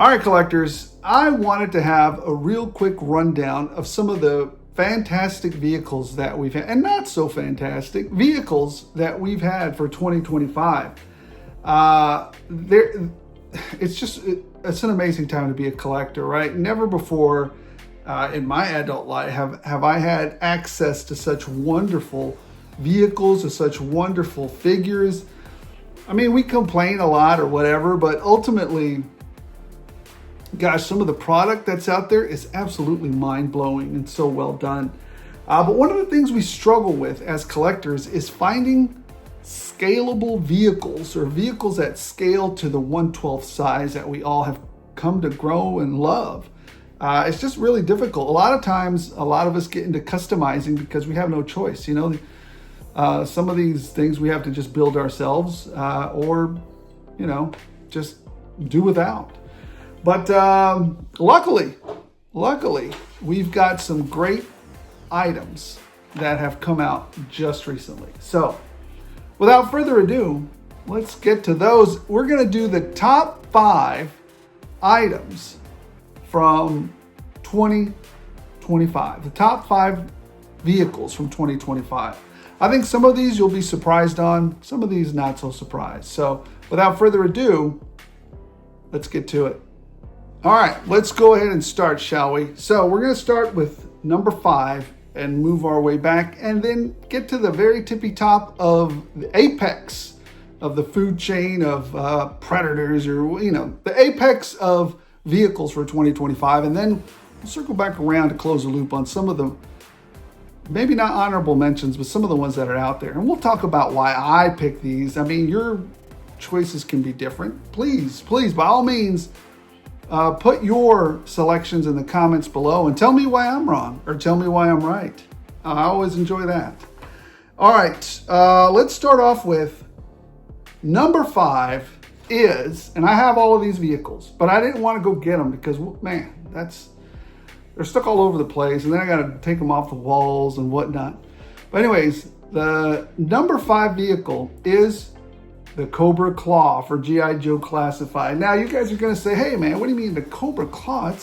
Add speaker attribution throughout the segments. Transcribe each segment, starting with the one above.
Speaker 1: All right, collectors, I wanted to have a real quick rundown of some of the fantastic vehicles that we've had, and not so fantastic vehicles that we've had for 2025. It's an amazing time to be a collector, right? Never before in my adult life have I had access to such wonderful vehicles, to such wonderful figures. I mean, we complain a lot or whatever, but ultimately, gosh, some of the product that's out there is absolutely mind-blowing and so well done. But one of the things we struggle with as collectors is finding scalable vehicles, or vehicles that scale to the 1/12 size that we all have come to grow and love. It's just really difficult. A lot of times, a lot of us get into customizing because we have no choice. You know, some of these things we have to just build ourselves, or, you know, just do without. But luckily, we've got some great items that have come out just recently. So without further ado, let's get to those. We're going to do the top 5 items from 2025, the top 5 vehicles from 2025. I think some of these you'll be surprised on, some of these not so surprised. So without further ado, let's get to it. All right, let's go ahead and start, shall we? So we're going to start with number 5 and move our way back, and then get to the very tippy top of the apex of the food chain of predators, or, you know, the apex of vehicles for 2025. And then we'll circle back around to close the loop on some of the, maybe not honorable mentions, but some of the ones that are out there. And we'll talk about why I pick these. I mean, your choices can be different. Please, by all means, put your selections in the comments below and tell me why I'm wrong, or tell me why I'm right. I always enjoy that. All right, let's start off with number 5 is, and I have all of these vehicles, but I didn't want to go get them because, man, they're stuck all over the place, and then I got to take them off the walls and whatnot. But anyways, the number 5 vehicle is the Cobra Claw for G.I. Joe Classified. Now, you guys are going to say, hey, man, what do you mean the Cobra Claw?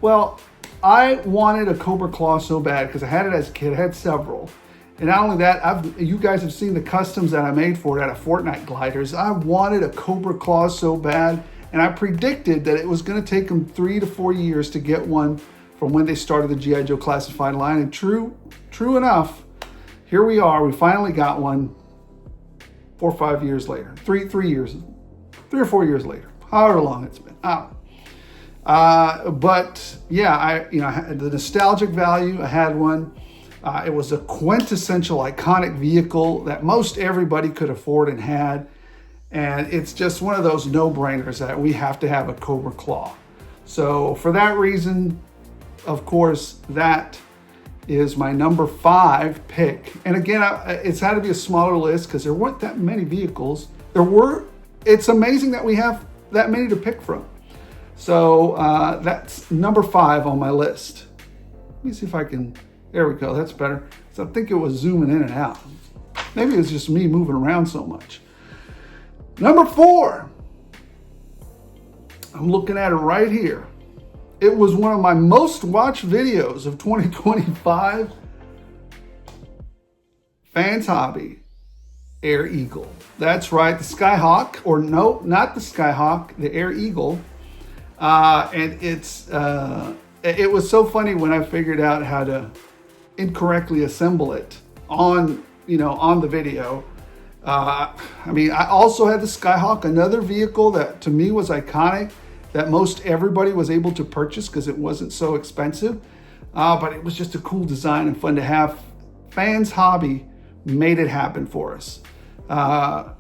Speaker 1: Well, I wanted a Cobra Claw so bad because I had it as a kid. I had several. And not only that, you guys have seen the customs that I made for it out of Fortnite gliders. I wanted a Cobra Claw so bad, and I predicted that it was going to take them 3 to 4 years to get one from when they started the G.I. Joe Classified line. And true enough, here we are. We finally got one 4 or 5 years later, 3 or 4 years later, however long it's been. But yeah, the nostalgic value, I had one. It was a quintessential iconic vehicle that most everybody could afford and had. And it's just one of those no-brainers that we have to have a Cobra Claw. So for that reason, of course, that is my number 5 pick. And again, it's had to be a smaller list because there weren't that many vehicles. It's amazing that we have that many to pick from. So that's number 5 on my list. Let me see if I can, there we go, that's better. So I think it was zooming in and out. Maybe it was just me moving around so much. Number 4, I'm looking at it right here. It was one of my most watched videos of 2025. Fans Hobby Air Eagle. That's right, the Skyhawk, or no, not the Skyhawk, the Air Eagle. And it was so funny when I figured out how to incorrectly assemble it on the video. I mean, I also had the Skyhawk, another vehicle that to me was iconic, that most everybody was able to purchase because it wasn't so expensive. But it was just a cool design and fun to have. Fans Hobby made it happen for us. I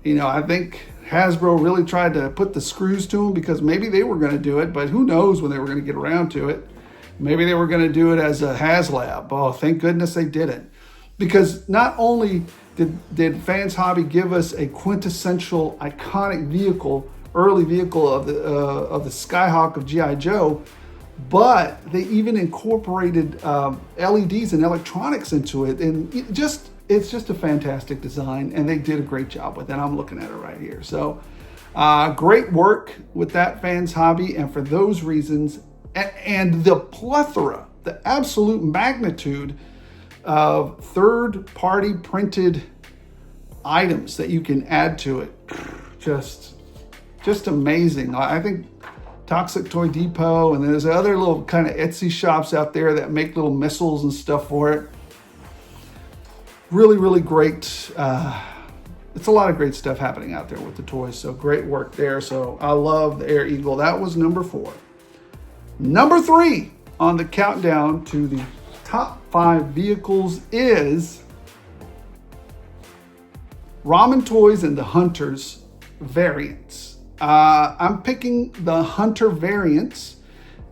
Speaker 1: think Hasbro really tried to put the screws to them because maybe they were going to do it, but who knows when they were going to get around to it. Maybe they were going to do it as a HasLab. Oh, thank goodness they didn't. Because not only did Fans Hobby give us a quintessential iconic vehicle, early vehicle of the Skyhawk of G.I. Joe, but they even incorporated LEDs and electronics into it, and it's just a fantastic design, and they did a great job with it. I'm looking at it right here. So Great work with that, Fans Hobby, and for those reasons, and the plethora, the absolute magnitude of third-party printed items that you can add to it, just amazing. I think Toxic Toy Depot, and there's other little kind of Etsy shops out there that make little missiles and stuff for it. Really, really great. It's a lot of great stuff happening out there with the toys, so great work there. So I love the Air Eagle. That was number 4. Number 3 on the countdown to the top 5 vehicles is Ramen Toys and the Hunters variants. I'm picking the Hunter variants.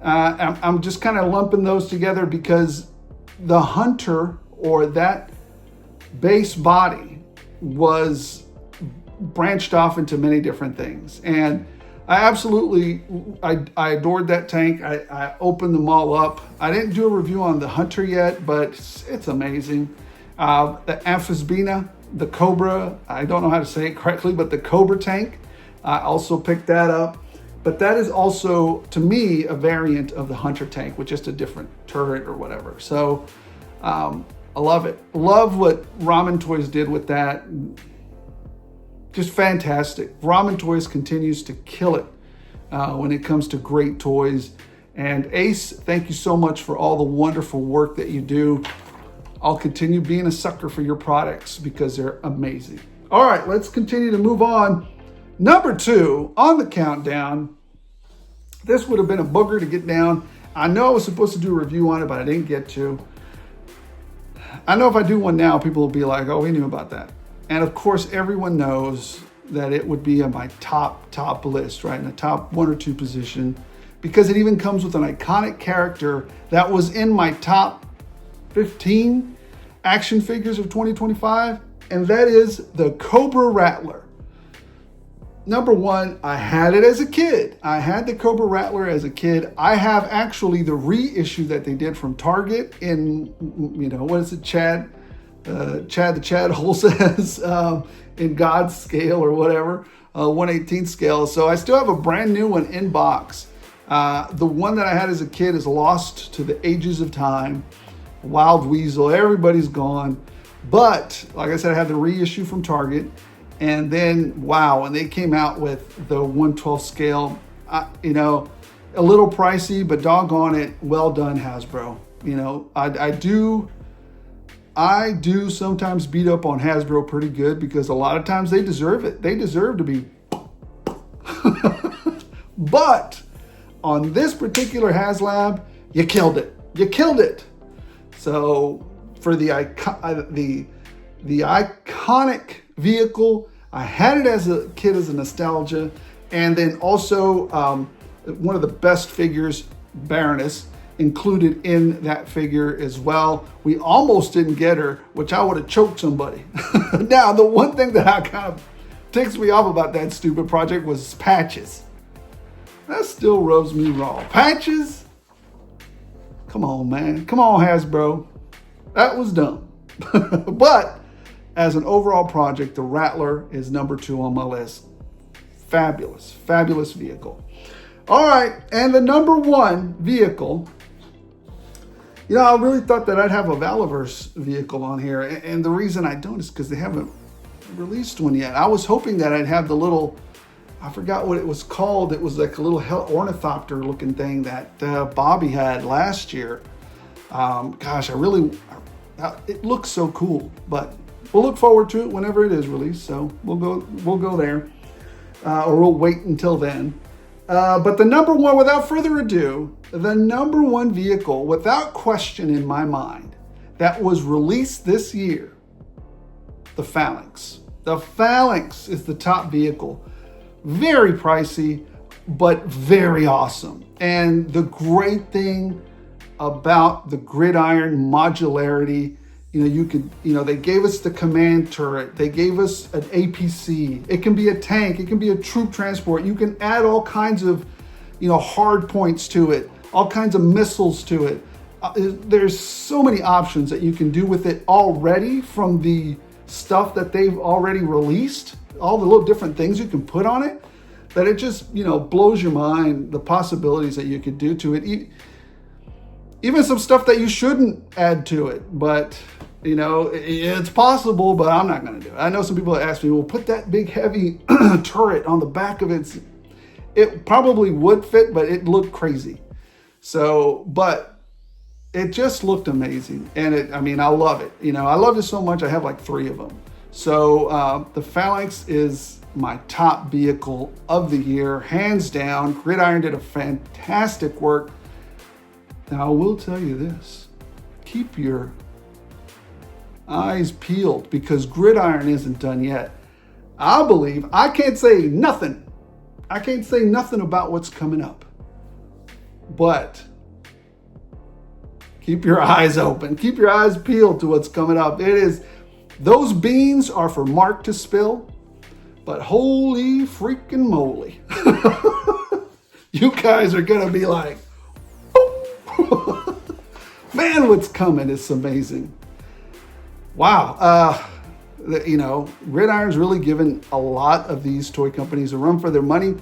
Speaker 1: I'm just kind of lumping those together because the Hunter, or that base body, was branched off into many different things. And I adored that tank. I opened them all up. I didn't do a review on the Hunter yet, but it's amazing. The Amphisbena, the Cobra, I don't know how to say it correctly, but the Cobra tank, I also picked that up. But that is also, to me, a variant of the Hunter tank with just a different turret or whatever. So I love it. Love what Ramen Toys did with that. Just fantastic. Ramen Toys continues to kill it when it comes to great toys. And Ace, thank you so much for all the wonderful work that you do. I'll continue being a sucker for your products because they're amazing. All right, let's continue to move on. Number 2 on the countdown. This would have been a booger to get down. I know I was supposed to do a review on it, but I didn't get to. I know if I do one now, people will be like, oh, we knew about that. And of course, everyone knows that it would be on my top list, right? In the top 1 or 2 position, because it even comes with an iconic character that was in my top 15 action figures of 2025, and that is the Cobra Rattler. Number 1, I had it as a kid. I had the Cobra Rattler as a kid. I have actually the reissue that they did from Target in, what is it, Chad the Chad Hole says, in God's scale or whatever, 1/18 scale. So I still have a brand new one in box. The one that I had as a kid is lost to the ages of time. Wild Weasel, everybody's gone. But like I said, I had the reissue from Target. And then, wow, when they came out with the 1/12 scale, a little pricey, but doggone it, well done, Hasbro. I do sometimes beat up on Hasbro pretty good because a lot of times they deserve it. They deserve to be. But on this particular HasLab, you killed it. You killed it. So for the iconic vehicle, I had it as a kid as a nostalgia, and then also one of the best figures, Baroness, included in that figure as well. We almost didn't get her, which I would have choked somebody. Now, the one thing that I kind of ticks me off about that stupid project was Patches. That still rubs me raw. Patches? Come on, man. Come on, Hasbro. That was dumb. But as an overall project, the Rattler is number 2 on my list. Fabulous, fabulous vehicle. All right, and the number 1 vehicle, I really thought that I'd have a Valiverse vehicle on here, and the reason I don't is because they haven't released one yet. I was hoping that I'd have the little, I forgot what it was called. It was like a little ornithopter looking thing that Bobby had last year. It looks so cool, but we'll look forward to it whenever it is released. So we'll go there, or we'll wait until then. But the number 1, without further ado, the number 1 vehicle, without question in my mind, that was released this year, the Phalanx. The Phalanx is the top vehicle. Very pricey, but very awesome. And the great thing about the gridiron modularity, they gave us the command turret. They gave us an APC. It can be a tank. It can be a troop transport. You can add all kinds of, hard points to it, all kinds of missiles to it. There's so many options that you can do with it already from the stuff that they've already released, all the little different things you can put on it. that it just, blows your mind, the possibilities that you could do to it. Even some stuff that you shouldn't add to it, but it's possible, but I'm not going to do it. I know some people that ask me, well, put that big heavy turret on the back of it. It probably would fit, but it looked crazy. So, but it just looked amazing. And I love it. I love it so much. I have like 3 of them. So the Phalanx is my top vehicle of the year, hands down. Gridiron did a fantastic work. Now, I will tell you this. Keep your eyes peeled because Gridiron isn't done yet. I can't say nothing. I can't say nothing about what's coming up. But keep your eyes open. Keep your eyes peeled to what's coming up. Those beans are for Mark to spill, but holy freaking moly. You guys are going to be like, man, what's coming is amazing. Wow. Gridiron's really given a lot of these toy companies a run for their money.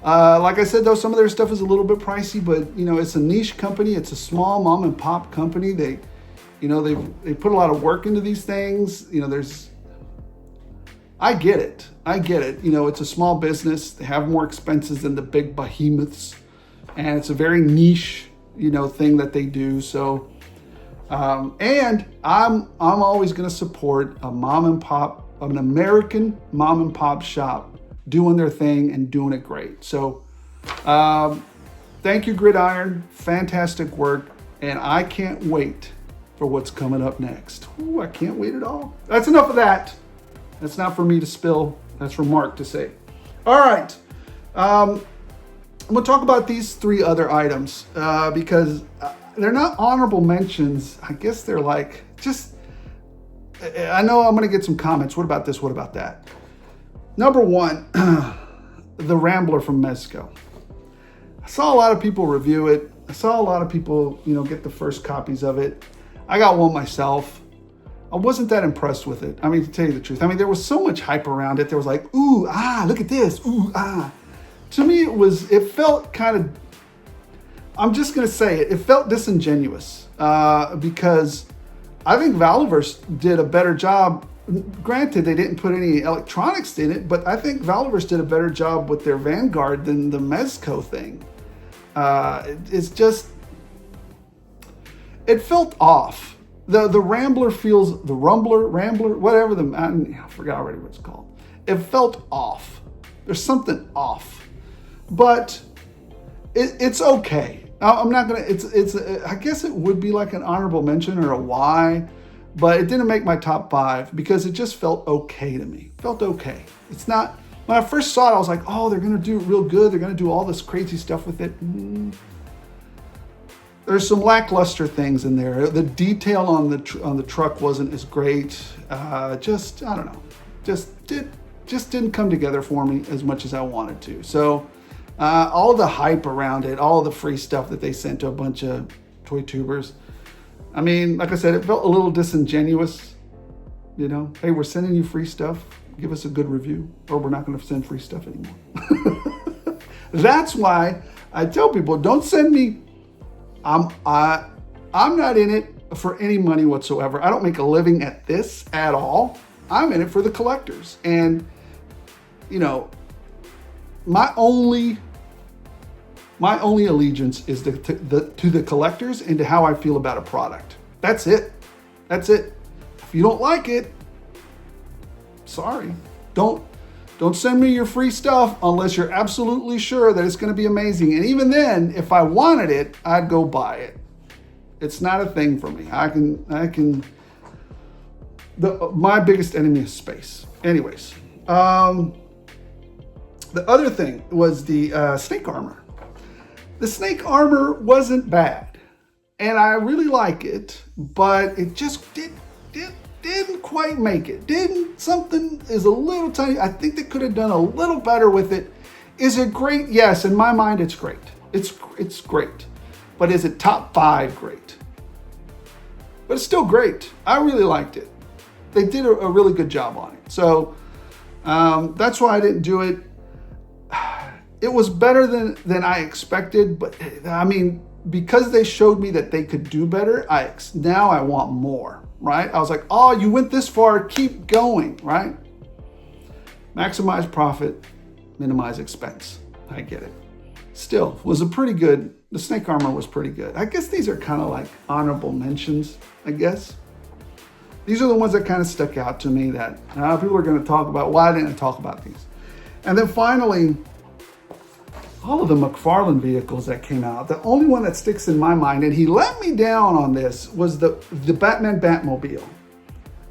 Speaker 1: Like I said, though, some of their stuff is a little bit pricey, but it's a niche company. It's a small mom and pop company. They put a lot of work into these things. I get it. It's a small business. They have more expenses than the big behemoths, and it's a very niche, thing that they do. So, and I'm always going to support an American mom and pop shop doing their thing and doing it great. So, thank you, Gridiron. Fantastic work. And I can't wait for what's coming up next. Ooh, I can't wait at all. That's enough of that. That's not for me to spill. That's for Mark to say. All right. I'm going to talk about these 3 other items because they're not honorable mentions. I guess they're like, I know I'm going to get some comments. What about this? What about that? Number 1, the Rambler from Mezco. I saw a lot of people review it. I saw a lot of people, get the first copies of it. I got one myself. I wasn't that impressed with it. To tell you the truth. There was so much hype around it. There was like, ooh, look at this. Ooh, To me, it felt kind of, I'm just going to say it felt disingenuous because I think Valverse did a better job. Granted, they didn't put any electronics in it, but I think Valverse did a better job with their Vanguard than the Mezco thing. It felt off. The Rambler feels, the Rambler, whatever I forgot already what it's called. It felt off. There's something off. But it's okay. I'm not gonna. I guess it would be like an honorable mention or a Y, but it didn't make my top 5 because it just felt okay to me. Felt okay. It's not. When I first saw it, I was like, oh, they're gonna do it real good. They're gonna do all this crazy stuff with it. There's some lackluster things in there. The detail on the truck wasn't as great. I don't know. Just didn't come together for me as much as I wanted to. So. All the hype around it, all the free stuff that they sent to a bunch of toy tubers. Like I said, it felt a little disingenuous. Hey, we're sending you free stuff. Give us a good review, or we're not going to send free stuff anymore. That's why I tell people, don't send me. I'm not in it for any money whatsoever. I don't make a living at this at all. I'm in it for the collectors, and my only allegiance is to the collectors and to how I feel about a product. That's it. If you don't like it, sorry. Don't send me your free stuff unless you're absolutely sure that it's going to be amazing. And even then, if I wanted it, I'd go buy it. It's not a thing for me. My biggest enemy is space. Anyways, the other thing was the snake armor. The snake armor wasn't bad, and I really like it, but it just didn't quite make it. Something is a little tiny. I think they could have done a little better with it. Is it great? Yes, in my mind, it's great. It's great, but is it top 5 great? But it's still great. I really liked it. They did a really good job on it. So that's why I didn't do it. it was better than I expected, but I mean, because they showed me that they could do better, now I want more, right? I was like, oh, you went this far, keep going, right? Maximize profit, minimize expense. I get it. Still, was a pretty good, the snake armor was pretty good. I guess these are kind of like honorable mentions, I guess. These are the ones that kind of stuck out to me that people are going to talk about. Why didn't I talk about these? And then finally, all of the McFarlane vehicles that came out, the only one that sticks in my mind, and he let me down on this, was the Batman Batmobile.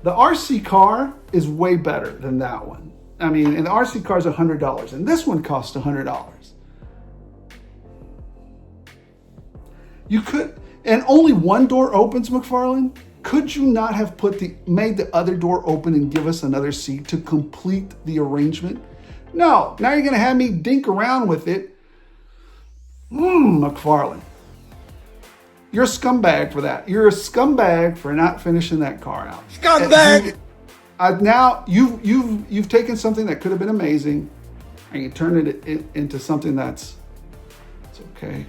Speaker 1: The RC car is way better than that one. I mean, and the RC car is $100, and this one costs $100. You could, and only one door opens, McFarlane. Could you not have made the other door open and give us another seat to complete the arrangement? No, now you're gonna have me dink around with it. McFarlane. You're a scumbag for that. You're a scumbag for not finishing that car out.
Speaker 2: Scumbag!
Speaker 1: Now you've taken something that could have been amazing and you turned it into something it's okay.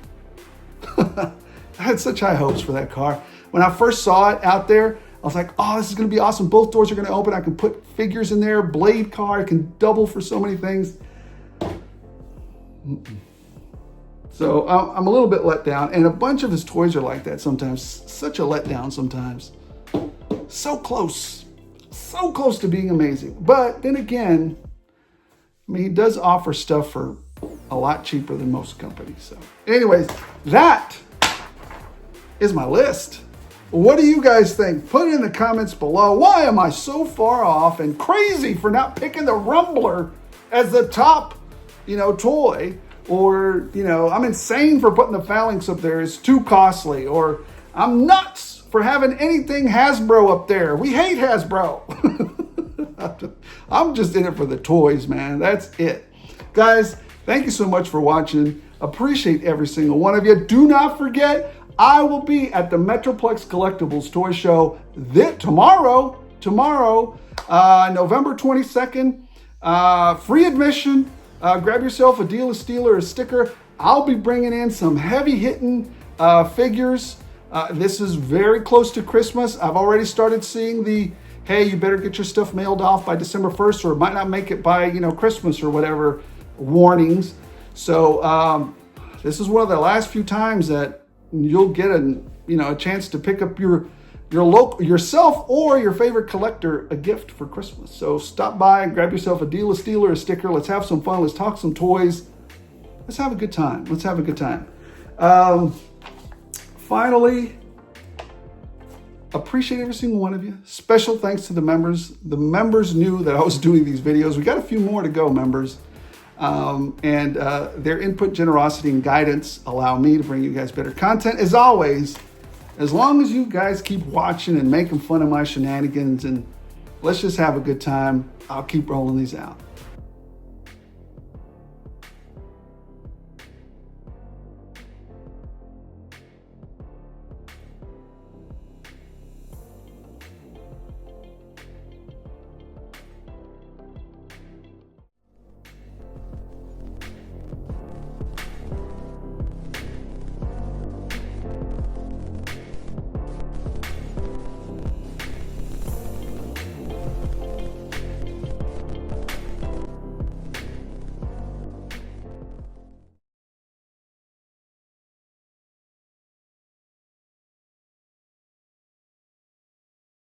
Speaker 1: I had such high hopes for that car. When I first saw it out there, I was like, oh, this is going to be awesome. Both doors are going to open. I can put figures in there, blade car. I can double for so many things. So I'm a little bit let down. And a bunch of his toys are like that sometimes. Such a letdown sometimes. So close to being amazing. But then again, I mean, he does offer stuff for a lot cheaper than most companies. So anyways, that is my list. What do you guys think? Put it in the comments below. Why am I so far off and crazy for not picking the Rumbler as the top, toy? Or, I'm insane for putting the Phalanx up there. It's too costly. Or I'm nuts for having anything Hasbro up there. We hate Hasbro. I'm just in it for the toys, man. That's it. Guys, thank you so much for watching. Appreciate every single one of you. Do not forget, I will be at the Metroplex Collectibles Toy Show tomorrow, November 22nd. Free admission. Grab yourself a deal, a steal, or a sticker. I'll be bringing in some heavy-hitting figures. This is very close to Christmas. I've already started seeing hey, you better get your stuff mailed off by December 1st, or it might not make it by, Christmas or whatever warnings. So this is one of the last few times that you'll get a chance to pick up your yourself or your favorite collector a gift for Christmas. So stop by and grab yourself a deal, a steal, or a sticker. Let's have some fun. Let's talk some toys. Let's have a good time. Finally, appreciate every single one of you. Special thanks to the members. The members knew that I was doing these videos. We got a few more to go, members. And their input, generosity, and guidance allow me to bring you guys better content. As always, as long as you guys keep watching and making fun of my shenanigans, and let's just have a good time, I'll keep rolling these out.